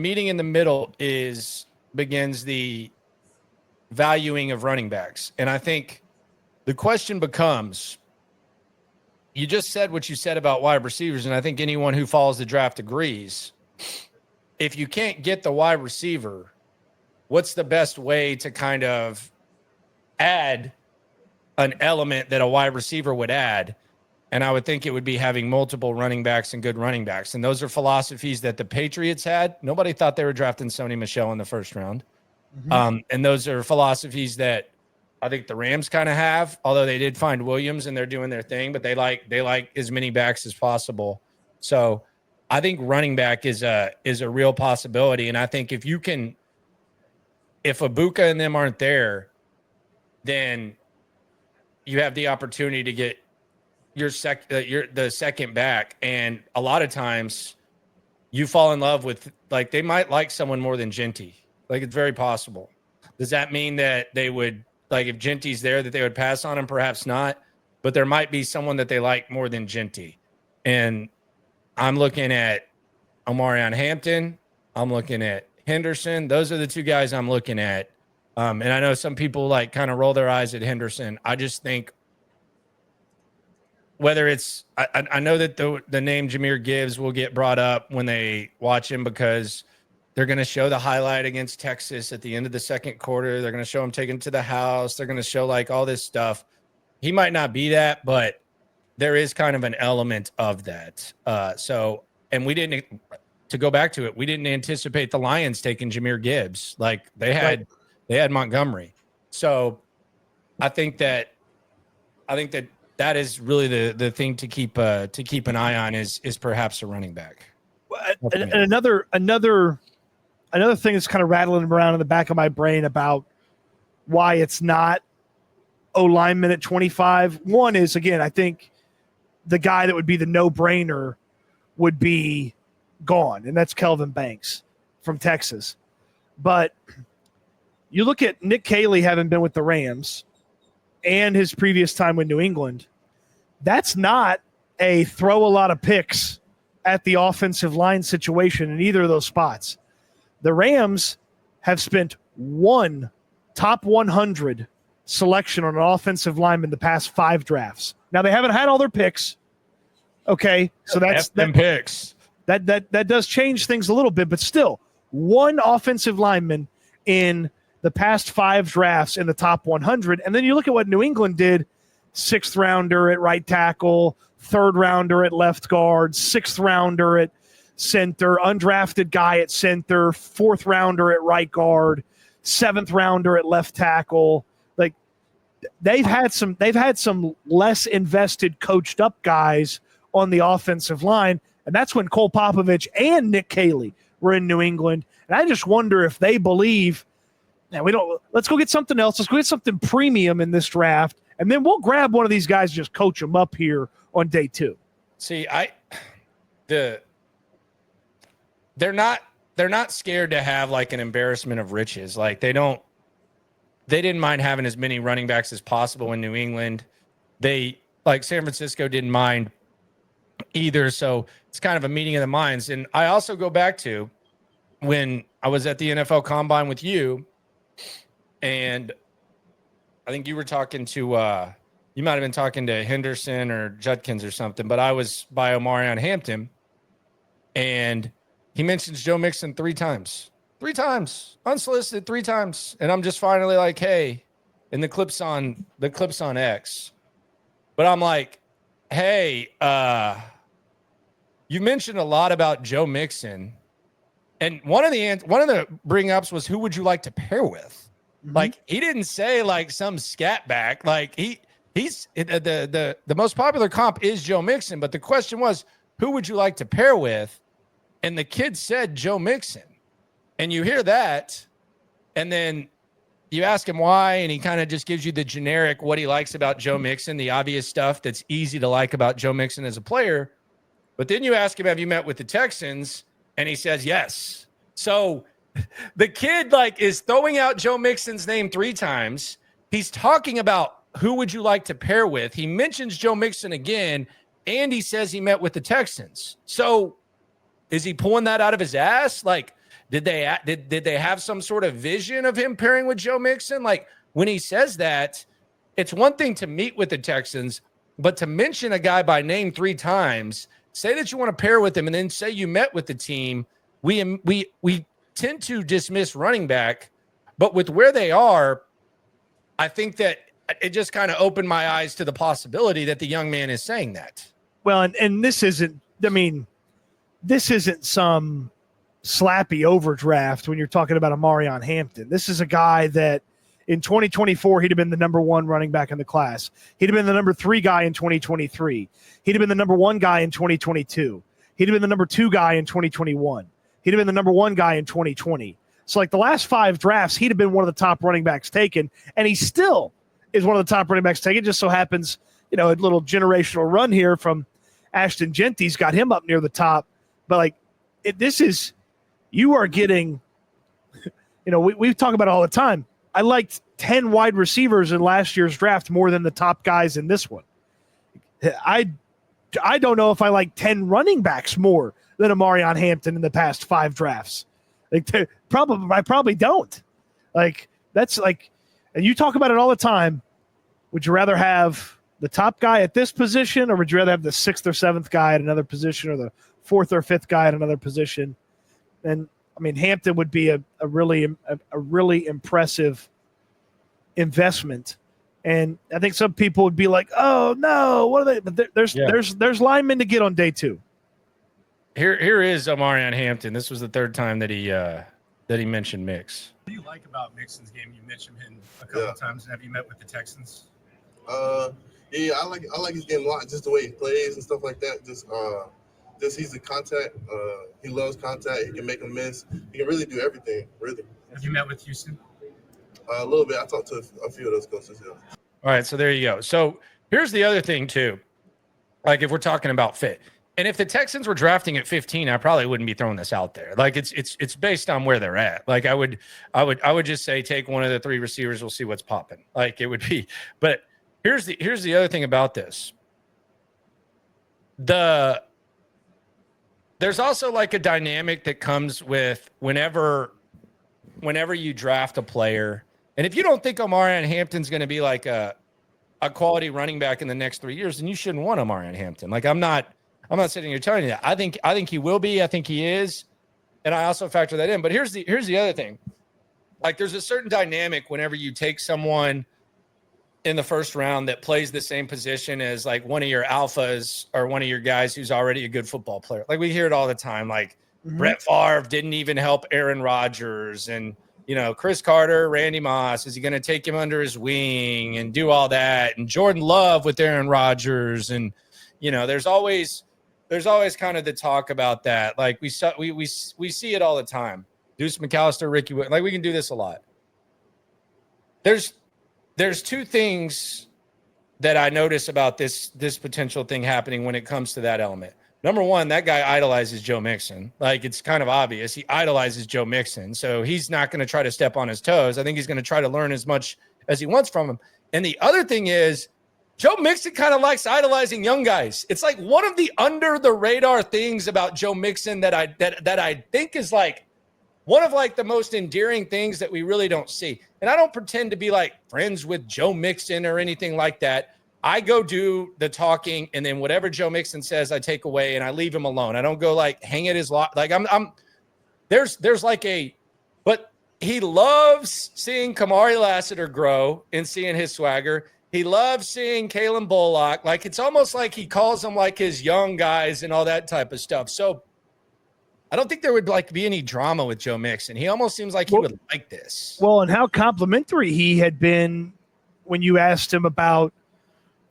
meeting in the middle begins the valuing of running backs. And I think the question becomes, you just said what you said about wide receivers, and I think anyone who follows the draft agrees. If you can't get the wide receiver, what's the best way to kind of add an element that a wide receiver would add? And I would think it would be having multiple running backs and good running backs. And those are philosophies that the Patriots had. Nobody thought they were drafting Sony Michel in the first round. And those are philosophies that I think the Rams kind of have, although they did find Williams and they're doing their thing, but they like as many backs as possible. So I think running back is a real possibility. And I think if Ibuka and them aren't there, then you have the opportunity to get the second back. And a lot of times you fall in love with, like, they might like someone more than Genty. Like, it's very possible. Does that mean that they would, like, if Genty's there, that they would pass on him? Perhaps not. But there might be someone that they like more than Genty. And I'm looking at Omarion Hampton. I'm looking at Henderson. Those are the two guys I'm looking at. And I know some people like kind of roll their eyes at Henderson. I just think whether it's I know that the name Jahmyr Gibbs will get brought up when they watch him, because they're going to show the highlight against Texas at the end of the second quarter. They're going to show him taken to the house. They're going to show like all this stuff. He might not be that, but there is kind of an element of that. And we didn't, to go back to it, we didn't anticipate the Lions taking Jahmyr Gibbs. Like they had Montgomery. So I think that is really the thing to keep an eye on is perhaps a running back. And another thing that's kind of rattling around in the back of my brain about why it's not O-lineman at 25. One is, again, I think the guy that would be the no-brainer would be gone, and that's Kelvin Banks from Texas. But you look at Nick Caley having been with the Rams and his previous time with New England, that's not a throw a lot of picks at the offensive line situation in either of those spots. The Rams have spent one top 100 selection on an offensive lineman the past 5 drafts. Now, they haven't had all their picks. Okay, so that's them picks. That does change things a little bit, but still, one offensive lineman in the past 5 drafts in the top 100. And then you look at what New England did: 6th rounder at right tackle, 3rd rounder at left guard, 6th rounder at center, undrafted guy at center, 4th rounder at right guard, 7th rounder at left tackle. Like they've had some less invested, coached up guys on the offensive line. And that's when Cole Popovich and Nick Caley were in New England. And I just wonder if they believe, let's go get something else. Let's go get something premium in this draft. And then we'll grab one of these guys and just coach them up here on day 2. See, they're not scared to have like an embarrassment of riches. Like they didn't mind having as many running backs as possible in New England. San Francisco didn't mind either. So it's kind of a meeting of the minds. And I also go back to when I was at the NFL Combine with you, and I think you were talking to you might have been talking to Henderson or Judkins or something, but I was by Omarion Hampton, and he mentions Joe Mixon 3 times, unsolicited 3 times. And I'm just finally like, hey, in the clips on X, but I'm like, hey, you mentioned a lot about Joe Mixon, and one of the bring ups was, who would you like to pair with? Mm-hmm. Like he didn't say like some scat back. Like he's the most popular comp is Joe Mixon, but the question was, who would you like to pair with? And the kid said Joe Mixon. And you hear that, and then you ask him why, and he kind of just gives you the generic what he likes about Joe Mixon, the obvious stuff that's easy to like about Joe Mixon as a player. But then you ask him, have you met with the Texans? And he says yes. So the kid is throwing out Joe Mixon's name 3 times. He's talking about who would you like to pair with. He mentions Joe Mixon again, and he says he met with the Texans. So is he pulling that out of his ass? Like, Did they have some sort of vision of him pairing with Joe Mixon? Like when he says that, it's one thing to meet with the Texans, but to mention a guy by name 3 times, say that you want to pair with him, and then say you met with the team. We tend to dismiss running back, but with where they are, I think that it just kind of opened my eyes to the possibility that the young man is saying that. Well, and this isn't, this isn't some slappy overdraft when you're talking about Omarion Hampton. This is a guy that in 2024, he'd have been the number 1 running back in the class. He'd have been the number 3 guy in 2023. He'd have been the number 1 guy in 2022. He'd have been the number 2 guy in 2021. He'd have been the number 1 guy in 2020. So like the last 5 drafts, he'd have been one of the top running backs taken, and he still is one of the top running backs taken. It just so happens, a little generational run here from Ashton Genty's got him up near the top. But like you are getting, we talk about it all the time. I liked 10 wide receivers in last year's draft more than the top guys in this one. I don't know if I like 10 running backs more than Omarion Hampton in the past 5 drafts. I probably don't. Like that's like, and you talk about it all the time. Would you rather have the top guy at this position, or would you rather have the 6th or 7th guy at another position, or the 4th or 5th guy at another position? And I mean, Hampton would be a really impressive investment. And I think some people would be like, "Oh no, what are they?" But there's linemen to get on day 2. Here is Omarion Hampton. This was the 3rd time that he mentioned Mix. What do you like about Mixon's game? You mentioned him a couple of times. Have you met with the Texans? Yeah, I like his game a lot. Just the way he plays and stuff like that. Just he's a contact. He loves contact. He can make a miss. He can really do everything. Really. Have you met with Houston? A little bit. I talked to a few of those coaches. Yeah. All right, so there you go. So here's the other thing too. Like if we're talking about fit, and if the Texans were drafting at 15, I probably wouldn't be throwing this out there. Like it's based on where they're at. Like I would just say take one of the 3 receivers. We'll see what's popping. Like it would be. But here's the other thing about this. There's also like a dynamic that comes with whenever you draft a player, and if you don't think Omarion Hampton's going to be like a quality running back in the next 3 years, then you shouldn't want Omarion Hampton. Like I'm not sitting here telling you that. I think he will be. I think he is, and I also factor that in. But here's the other thing. Like there's a certain dynamic whenever you take someone in the first round that plays the same position as like one of your alphas or one of your guys who's already a good football player. Like we hear it all the time. Like Brett Favre didn't even help Aaron Rodgers, and Chris Carter, Randy Moss, is he going to take him under his wing and do all that? And Jordan Love with Aaron Rodgers, and there's always kind of the talk about that. Like we see it all the time. Deuce McAllister, Ricky Wood, like we can do this a lot. There's 2 things that I notice about this potential thing happening when it comes to that element. Number 1, that guy idolizes Joe Mixon. Like it's kind of obvious. He idolizes Joe Mixon. So he's not going to try to step on his toes. I think he's going to try to learn as much as he wants from him. And the other thing is Joe Mixon kind of likes idolizing young guys. It's like one of the under the radar things about Joe Mixon that I think is like one of like the most endearing things that we really don't see. And I don't pretend to be like friends with Joe Mixon or anything like that. I go do the talking, and then whatever Joe Mixon says, I take away and I leave him alone. I don't go like hang at his lot. Like there's like but he loves seeing Kamari Lassiter grow and seeing his swagger. He loves seeing Kalen Bullock. Like it's almost like he calls them like his young guys and all that type of stuff. So I don't think there would like be any drama with Joe Mixon. He almost seems like he would like this. Well, and how complimentary he had been when you asked him about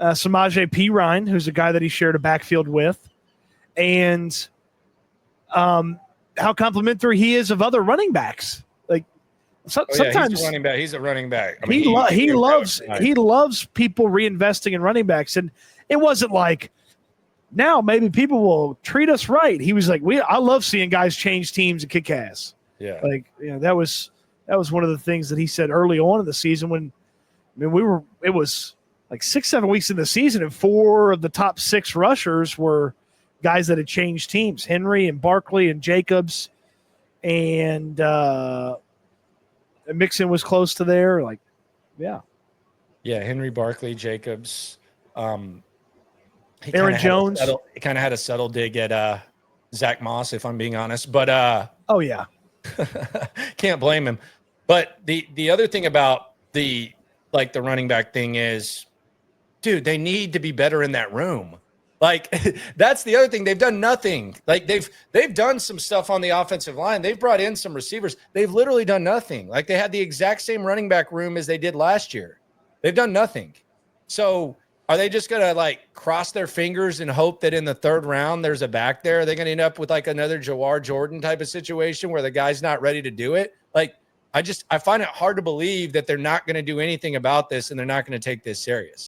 Samaje Perine, who's a guy that he shared a backfield with, and how complimentary he is of other running backs. Like sometimes he's a running back. He's a running back. I mean, he loves people reinvesting in running backs, and it wasn't like now maybe people will treat us right. He was like, I love seeing guys change teams and kick ass. Yeah, like that was one of the things that he said early on in the season when it was like 6-7 weeks in the season, and 4 of the top 6 rushers were guys that had changed teams: Henry and Barkley and Jacobs. and Mixon was close to there. Like, yeah. Yeah, Henry Barkley, Jacobs. He Aaron Jones. He kind of had a subtle dig at Zach Moss, if I'm being honest. But oh yeah, can't blame him. But the other thing about the running back thing is, dude, they need to be better in that room. Like, that's the other thing. They've done nothing. Like, they've done some stuff on the offensive line. They've brought in some receivers. They've literally done nothing. Like, they had the exact same running back room as they did last year. They've done nothing. So are they just going to, like, cross their fingers and hope that in the third round there's a back there? Are they going to end up with, like, another Jawar Jordan type of situation where the guy's not ready to do it? Like, I find it hard to believe that they're not going to do anything about this and they're not going to take this serious.